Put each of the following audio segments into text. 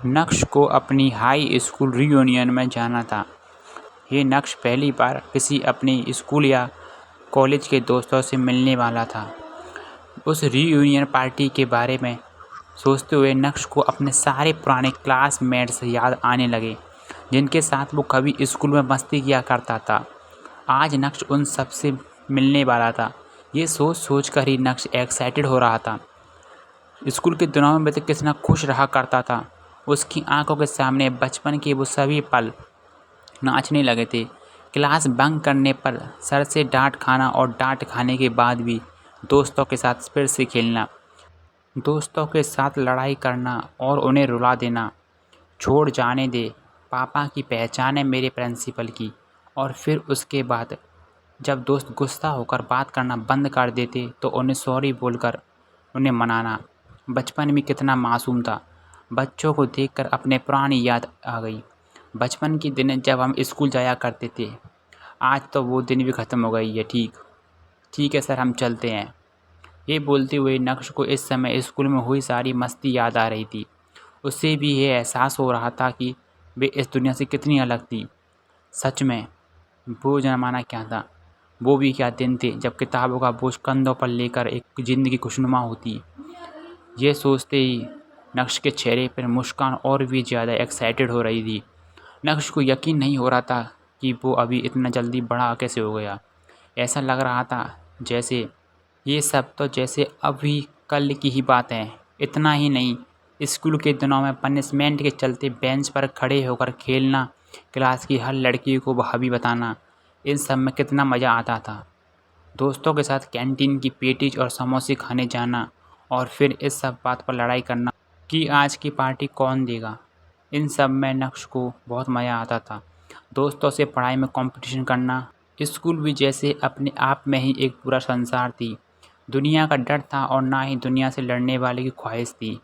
नक्श को अपनी हाई स्कूल रियूनियन में जाना था। ये नक्श पहली बार किसी अपने स्कूल या कॉलेज के दोस्तों से मिलने वाला था। उस रियूनियन पार्टी के बारे में सोचते हुए नक्श को अपने सारे पुराने क्लासमेट्स याद आने लगे, जिनके साथ वो कभी स्कूल में मस्ती किया करता था। आज नक्श उन सब से मिलने वाला था। ये सोच कर ही नक्श एक्साइटेड हो रहा था। स्कूल के दिनों में तो कितना खुश रहा करता था। उसकी आंखों के सामने बचपन के वो सभी पल नाचने लगे थे। क्लास बंक करने पर सर से डांट खाना और डांट खाने के बाद भी दोस्तों के साथ फिर से खेलना, दोस्तों के साथ लड़ाई करना और उन्हें रुला देना। छोड़ जाने दे, पापा की पहचान है मेरे प्रिंसिपल की। और फिर उसके बाद जब दोस्त गुस्सा होकर बात करना बंद कर देते तो उन्हें सॉरी बोलकर उन्हें मनाना। बचपन में कितना मासूम था। बच्चों को देखकर अपने पुरानी याद आ गई। बचपन के दिन जब हम स्कूल जाया करते थे। आज तो वो दिन भी ख़त्म हो गई है। ठीक है सर, हम चलते हैं। ये बोलते हुए नक्श को इस समय स्कूल में हुई सारी मस्ती याद आ रही थी। उसे भी ये एहसास हो रहा था कि वे इस दुनिया से कितनी अलग थी। सच में वो ज़माना क्या था, वो भी क्या दिन थे जब किताबों का बोझ कंधों पर लेकर एक ज़िंदगी खुशनुमा होती। ये सोचते ही नक्श के चेहरे पर मुस्कान और भी ज़्यादा एक्साइटेड हो रही थी। नक्श को यकीन नहीं हो रहा था कि वो अभी इतना जल्दी बड़ा कैसे हो गया। ऐसा लग रहा था जैसे ये सब तो जैसे अभी कल की ही बात है। इतना ही नहीं, स्कूल के दिनों में पनिशमेंट के चलते बेंच पर खड़े होकर खेलना, क्लास की हर लड़की को भाभी बताना, इन सब में कितना मज़ा आता था। दोस्तों के साथ कैंटीन की पेटीज और समोसे खाने जाना और फिर इस सब बात पर लड़ाई करना कि आज की पार्टी कौन देगा। इन सब में नक्श को बहुत मज़ा आता था। दोस्तों से पढ़ाई में कंपटीशन करना, स्कूल भी जैसे अपने आप में ही एक पूरा संसार थी। दुनिया का डर था और ना ही दुनिया से लड़ने वाले की ख्वाहिश थी।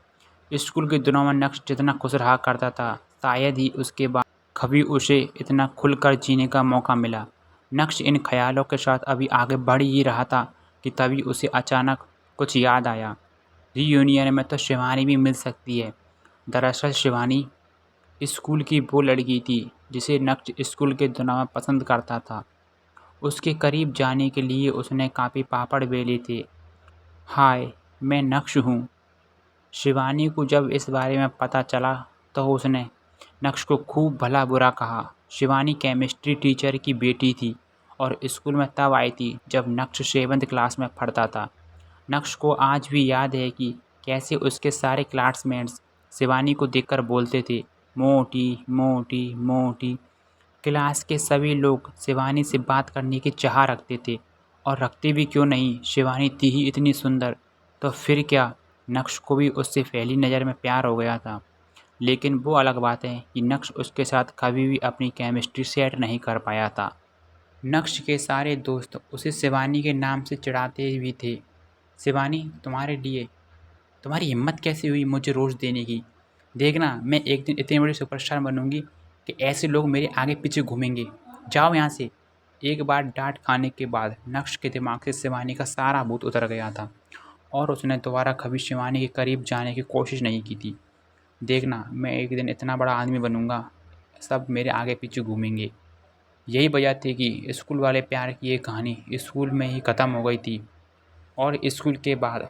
स्कूल के दिनों में नक्श जितना खुश रहा करता था, शायद ही उसके बाद कभी उसे इतना खुलकर जीने का मौका मिला। नक्श इन ख्यालों के साथ अभी आगे बढ़ ही रहा था कि तभी उसे अचानक कुछ याद आया। रीयूनियन में तो शिवानी भी मिल सकती है। दरअसल शिवानी स्कूल की वो लड़की थी जिसे नक्श स्कूल के दिनों में पसंद करता था। उसके करीब जाने के लिए उसने काफ़ी पापड़ बेले थे। हाय, मैं नक्श हूँ। शिवानी को जब इस बारे में पता चला तो उसने नक्श को खूब भला बुरा कहा। शिवानी केमिस्ट्री टीचर की बेटी थी और स्कूल में तब आई थी जब नक्श 7th क्लास में पढ़ता था। नक्श को आज भी याद है कि कैसे उसके सारे क्लासमेट्स शिवानी को देखकर बोलते थे, मोटी मोटी मोटी। क्लास के सभी लोग शिवानी से बात करने की चाह रखते थे और रखते भी क्यों नहीं, शिवानी थी ही इतनी सुंदर। तो फिर क्या, नक्श को भी उससे पहली नज़र में प्यार हो गया था। लेकिन वो अलग बात है कि नक्श उसके साथ कभी भी अपनी केमिस्ट्री सेट नहीं कर पाया था। नक्श के सारे दोस्त उसे शिवानी के नाम से चिढ़ाते भी थे। शिवानी, तुम्हारे लिए तुम्हारी हिम्मत कैसे हुई मुझे रोज़ देने की? देखना, मैं एक दिन इतनी बड़ी सुपरस्टार बनूंगी कि ऐसे लोग मेरे आगे पीछे घूमेंगे। जाओ यहाँ से। एक बार डांट खाने के बाद नक्श के दिमाग से शिवानी का सारा भूत उतर गया था और उसने दोबारा कभी शिवानी के करीब जाने की कोशिश नहीं की थी। देखना, मैं एक दिन इतना बड़ा आदमी बनूंगा, सब मेरे आगे पीछे घूमेंगे। यही वजह थी कि स्कूल वाले प्यार की ये कहानी स्कूल में ही ख़त्म हो गई थी। और स्कूल के बाद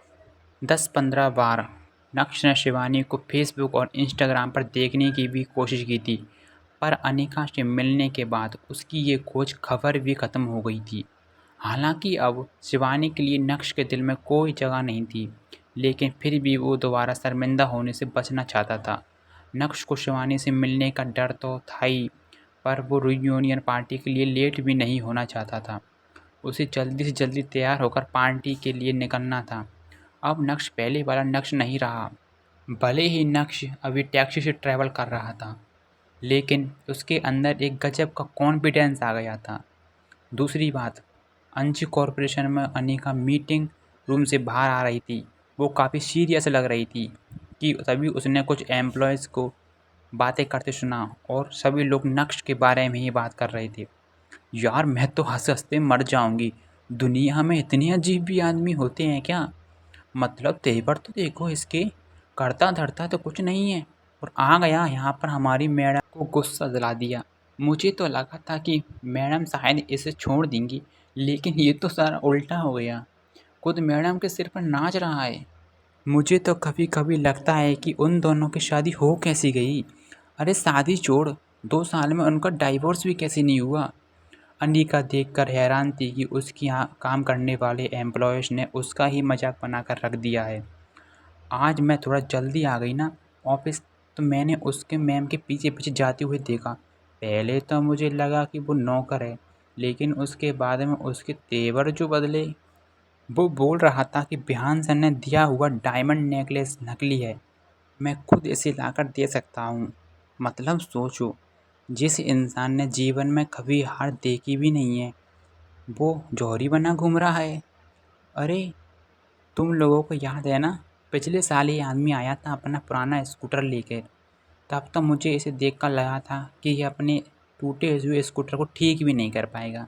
10-15 बार नक्श ने शिवानी को फेसबुक और इंस्टाग्राम पर देखने की भी कोशिश की थी, पर अनिका से मिलने के बाद उसकी ये खोज खबर भी ख़त्म हो गई थी। हालांकि अब शिवानी के लिए नक्श के दिल में कोई जगह नहीं थी, लेकिन फिर भी वो दोबारा शर्मिंदा होने से बचना चाहता था। नक्श को शिवानी से मिलने का डर तो था ही, पर वो रियूनियन पार्टी के लिए लेट भी नहीं होना चाहता था। उसे जल्दी से जल्दी तैयार होकर पार्टी के लिए निकलना था। अब नक्श पहले वाला नक्श नहीं रहा। भले ही नक्श अभी टैक्सी से ट्रैवल कर रहा था, लेकिन उसके अंदर एक गजब का कॉन्फिडेंस आ गया था। दूसरी बात, अंशी कॉरपोरेशन में अनिका मीटिंग रूम से बाहर आ रही थी। वो काफ़ी सीरियस लग रही थी कि तभी उसने कुछ एम्प्लॉयज़ को बातें करते सुना और सभी लोग नक्श के बारे में ही बात कर रहे थे। यार, मैं तो हंस हंसते मर जाऊंगी। दुनिया में इतने अजीब भी आदमी होते हैं क्या? मतलब तेवर तो देखो इसके, करता धरता तो कुछ नहीं है। और आ गया यहाँ पर हमारी मैडम को गुस्सा दिला दिया। मुझे तो लगा था कि मैडम शायद इसे छोड़ देंगी, लेकिन ये तो सारा उल्टा हो गया। खुद मैडम के सिर पर नाच रहा है। मुझे तो कभी कभी लगता है कि उन दोनों की शादी हो कैसी गई। अरे शादी छोड़, 2 साल में उनका डाइवोर्स भी कैसे नहीं हुआ। अनिका देखकर हैरान थी कि उसके यहाँ काम करने वाले एम्प्लॉयज़ ने उसका ही मजाक बनाकर रख दिया है। आज मैं थोड़ा जल्दी आ गई ना ऑफिस, तो मैंने उसके मैम के पीछे पीछे जाते हुए देखा। पहले तो मुझे लगा कि वो नौकर है, लेकिन उसके बाद में उसके तेवर जो बदले। वो बोल रहा था कि बिहान सर ने दिया हुआ डायमंड नेकलेस नकली है, मैं खुद इसे लाकर दे सकता हूँ। मतलब सोचो, जिस इंसान ने जीवन में कभी हार देखी भी नहीं है, वो जौहरी बना घूम रहा है। अरे तुम लोगों को याद है ना, पिछले साल ये आदमी आया था अपना पुराना स्कूटर लेकर। तब तो मुझे इसे देखकर लगा था कि ये अपने टूटे हुए स्कूटर को ठीक भी नहीं कर पाएगा,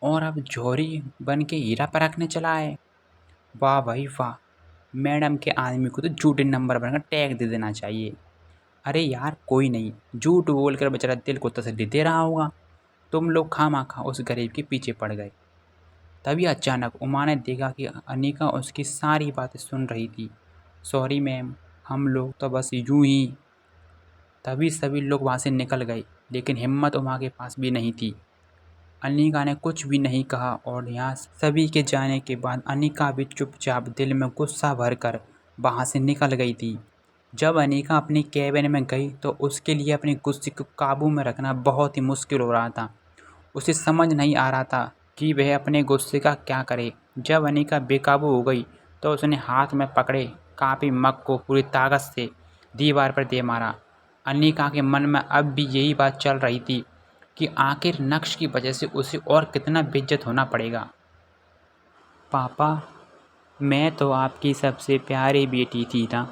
और अब जौहरी बन के हीरा परखने चला है। वाह भाई वाह, मैडम के आदमी को तो झूठे नंबर बनकर टैग दे देना चाहिए। अरे यार कोई नहीं, झूठ बोलकर बेचारा दिल को तसल्ली दे रहा होगा। तुम लोग खामखा उस गरीब के पीछे पड़ गए। तभी अचानक उमा ने देखा कि अनिका उसकी सारी बातें सुन रही थी। सॉरी मैम, हम लोग तो बस यूं ही। तभी सभी लोग वहाँ से निकल गए, लेकिन हिम्मत उमा के पास भी नहीं थी। अनिका ने कुछ भी नहीं कहा, और यहाँ सभी के जाने के बाद अनिका भी चुपचाप दिल में गुस्सा भरकर वहाँ से निकल गई थी। जब अनिका अपनी कैबिन में गई तो उसके लिए अपने गुस्से को काबू में रखना बहुत ही मुश्किल हो रहा था। उसे समझ नहीं आ रहा था कि वह अपने गुस्से का क्या करे। जब अनिका बेकाबू हो गई तो उसने हाथ में पकड़े कापी मग को पूरी ताकत से दीवार पर दे मारा। अनिका के मन में अब भी यही बात चल रही थी कि आखिर नक्श की वजह से उसे और कितना बेइज्जत होना पड़ेगा। पापा, मैं तो आपकी सबसे प्यारी बेटी थी ना।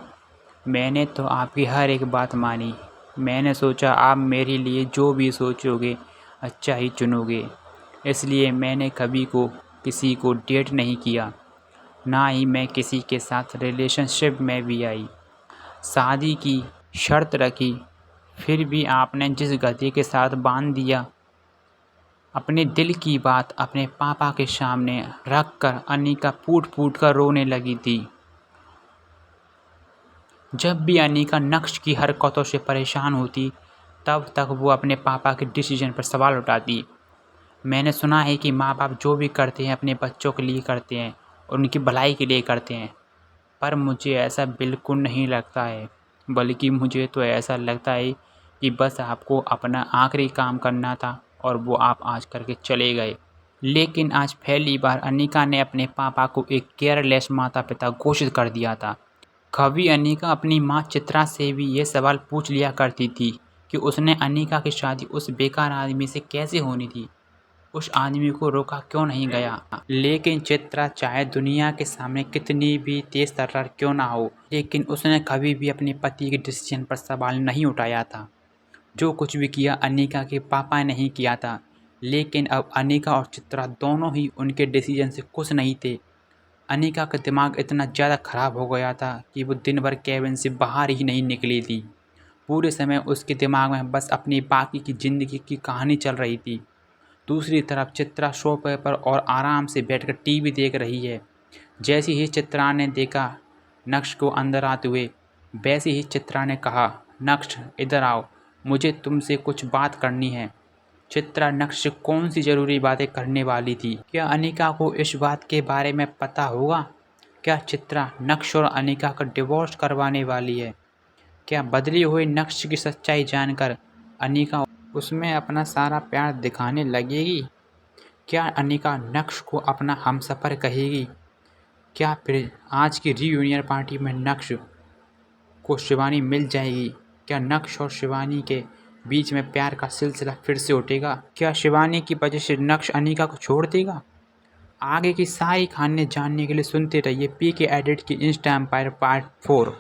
मैंने तो आपकी हर एक बात मानी। मैंने सोचा आप मेरे लिए जो भी सोचोगे अच्छा ही चुनोगे, इसलिए मैंने कभी किसी को डेट नहीं किया, ना ही मैं किसी के साथ रिलेशनशिप में भी आई। शादी की शर्त रखी, फिर भी आपने जिस गति के साथ बांध दिया। अपने दिल की बात अपने पापा के सामने रख कर अनिका फूट फूट कर रोने लगी थी। जब भी अनिका नक्श की हरकतों से परेशान होती, तब तक वो अपने पापा के डिसीजन पर सवाल उठाती। मैंने सुना है कि माँ बाप जो भी करते हैं अपने बच्चों के लिए करते हैं और उनकी भलाई के लिए करते हैं, पर मुझे ऐसा बिल्कुल नहीं लगता है। बल्कि मुझे तो ऐसा लगता है कि बस आपको अपना आखिरी काम करना था और वो आप आज करके चले गए। लेकिन आज पहली बार अनिका ने अपने पापा को एक केयरलेस माता पिता घोषित कर दिया था। कभी अनिका अपनी माँ चित्रा से भी ये सवाल पूछ लिया करती थी कि उसने अनिका की शादी उस बेकार आदमी से कैसे होनी थी, उस आदमी को रोका क्यों नहीं गया। लेकिन चित्रा चाहे दुनिया के सामने कितनी भी तेज तर्रार क्यों ना हो, लेकिन उसने कभी भी अपने पति के डिसीजन पर सवाल नहीं उठाया था। जो कुछ भी किया अनिका के पापा ने ही किया था, लेकिन अब अनिका और चित्रा दोनों ही उनके डिसीजन से खुश नहीं थे। अनिका का दिमाग इतना ज़्यादा ख़राब हो गया था कि वो दिन भर कैबिन से बाहर ही नहीं निकली थी। पूरे समय उसके दिमाग में बस अपनी बाकी की ज़िंदगी की कहानी चल रही थी। दूसरी तरफ चित्रा सोफे पर और आराम से बैठकर टीवी देख रही है। जैसे ही चित्रा ने देखा नक्श को अंदर आते हुए, वैसे ही चित्रा ने कहा, नक्श इधर आओ, मुझे तुमसे कुछ बात करनी है। चित्रा नक्श से कौन सी ज़रूरी बातें करने वाली थी? क्या अनिका को इस बात के बारे में पता होगा? क्या चित्रा नक्श और अनिका का डिवोर्स करवाने वाली है? क्या बदले हुए नक्श की सच्चाई जानकर अनिका उसमें अपना सारा प्यार दिखाने लगेगी? क्या अनिका नक्श को अपना हमसफ़र कहेगी? क्या फिर आज की रीयूनियन पार्टी में नक्श को शिवानी मिल जाएगी? क्या नक्श और शिवानी के बीच में प्यार का सिलसिला फिर से उठेगा? क्या शिवानी की वजह से नक्श अनिका को छोड़ देगा? आगे की सारी कहानी जानने के लिए सुनते रहिए पीके एडिट की इंस्टा एम्पायर पार्ट 4।